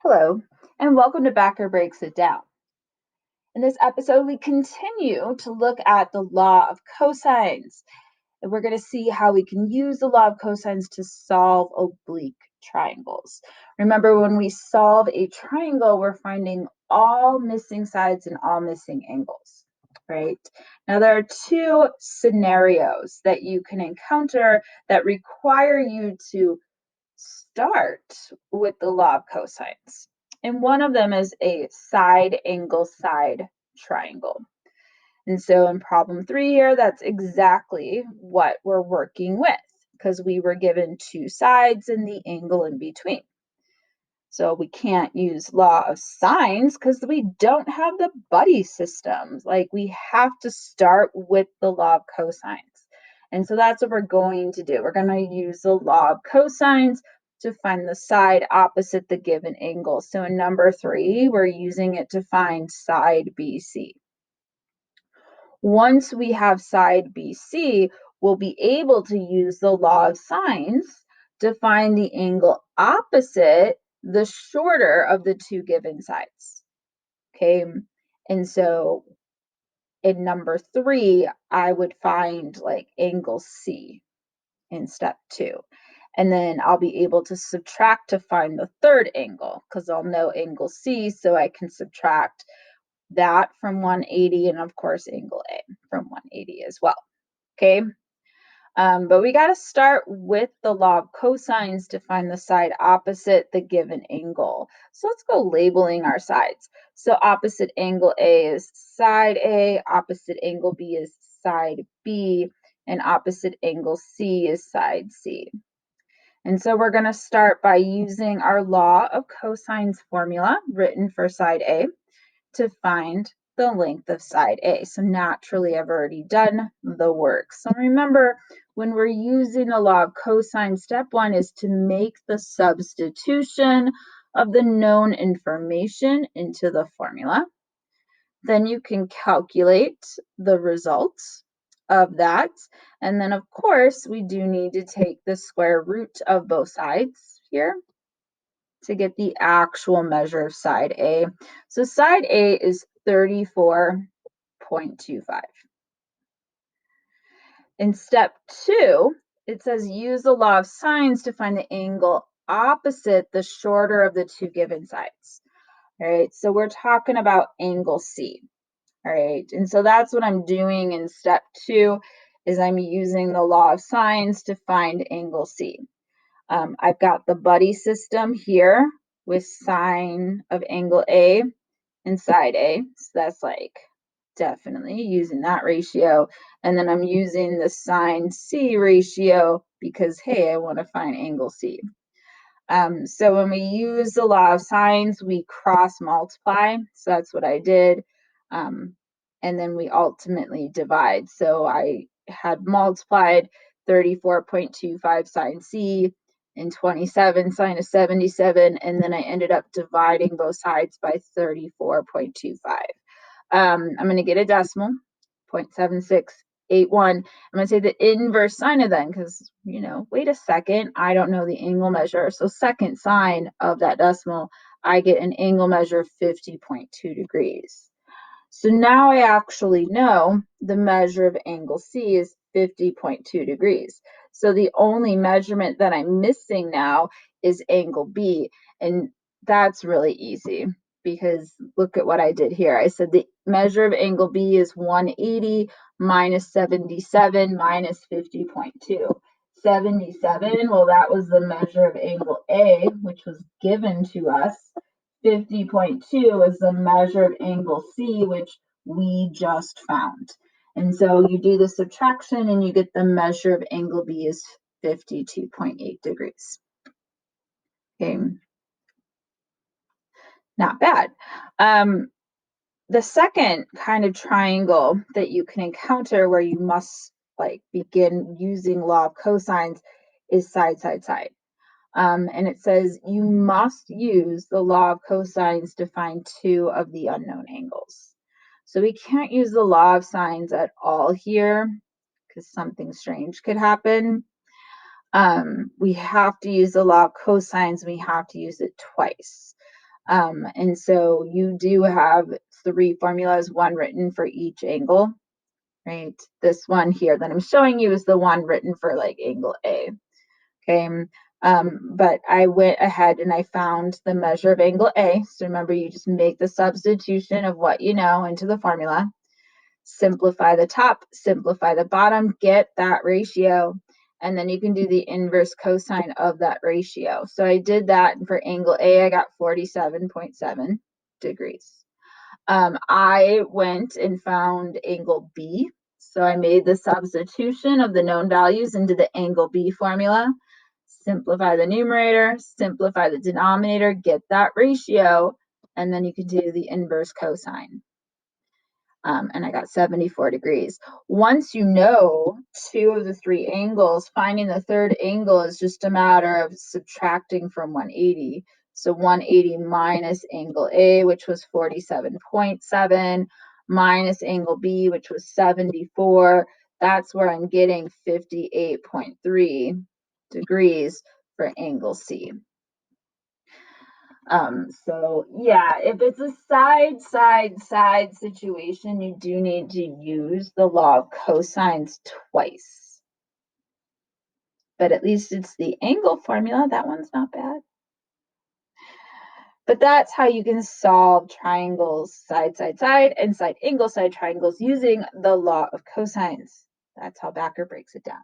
Hello, and welcome to Backer Breaks It Down. In this episode, we continue to look at the law of cosines, and we're going to see how we can use the law of cosines to solve oblique triangles. Remember, when we solve a triangle, we're finding all missing sides and all missing angles, right? Now, there are two scenarios that you can encounter that require you to start with the law of cosines. And one of them is a side angle side triangle. And so in problem 3 here, that's exactly what we're working with because we were given two sides and the angle in between. So we can't use law of sines because we don't have the buddy systems. Like we have to start with the law of cosines. And so that's what we're going to do. We're going to use the law of cosines to find the side opposite the given angle. So in number 3, we're using it to find side BC. Once we have side BC, we'll be able to use the law of sines to find the angle opposite the shorter of the two given sides. Okay, and so in number 3, I would find like angle C in step 2. And then I'll be able to subtract to find the third angle because I'll know angle C, so I can subtract that from 180 and of course angle A from 180 as well. Okay, but we got to start with the law of cosines to find the side opposite the given angle. So let's go labeling our sides. So opposite angle A is side A, opposite angle B is side B, and opposite angle C is side C. And so we're going to start by using our law of cosines formula written for side A to find the length of side A. So naturally, I've already done the work. So remember, when we're using the law of cosine, step 1 is to make the substitution of the known information into the formula. Then you can calculate the results of that. And then, of course, we do need to take the square root of both sides here to get the actual measure of side A. So side A is 34.25. In step 2, it says use the law of sines to find the angle opposite the shorter of the two given sides. All right, so we're talking about angle C. All right, and so that's what I'm doing in step 2 is I'm using the law of sines to find angle C. I've got the buddy system here with sine of angle A and side A. So that's like definitely using that ratio. And then I'm using the sine C ratio because, hey, I want to find angle C. So when we use the law of sines, we cross multiply. So that's what I did. And then we ultimately divide. So I had multiplied 34.25 sine C and 27 sine of 77. And then I ended up dividing both sides by 34.25. I'm going to get a decimal, 0.7681. I'm going to say the inverse sine of that because, wait a second, I don't know the angle measure. So second sine of that decimal, I get an angle measure of 50.2 degrees. So now I actually know the measure of angle C is 50.2 degrees. So the only measurement that I'm missing now is angle B. And that's really easy because look at what I did here. I said the measure of angle B is 180 minus 77 minus 50.2. 77, well, that was the measure of angle A, which was given to us. 50.2 is the measure of angle C, which we just found. And so you do the subtraction and you get the measure of angle B is 52.8 degrees. Okay. Not bad. The second kind of triangle that you can encounter where you must begin using law of cosines is side, side, side. And it says you must use the law of cosines to find two of the unknown angles. So we can't use the law of sines at all here because something strange could happen. We have to use the law of cosines. We have to use it twice. And so you do have 3 formulas, one written for each angle, right? This one here that I'm showing you is the one written for like angle A, okay? But I went ahead and I found the measure of angle A. So remember, you just make the substitution of what you know into the formula, simplify the top, simplify the bottom, get that ratio, and then you can do the inverse cosine of that ratio. So I did that for angle A, I got 47.7 degrees. I went and found angle B. So I made the substitution of the known values into the angle B formula, simplify the numerator, simplify the denominator, get that ratio, and then you can do the inverse cosine. And I got 74 degrees. Once you know 2 of the 3 angles, finding the third angle is just a matter of subtracting from 180. So 180 minus angle A, which was 47.7, minus angle B, which was 74. That's where I'm getting 58.3 degrees for angle C. So yeah, if it's a side situation, you do need to use the law of cosines twice. But at least it's the angle formula. That one's not bad. But that's how you can solve triangles side, and side angle side triangles using the law of cosines. That's how Backer breaks it down.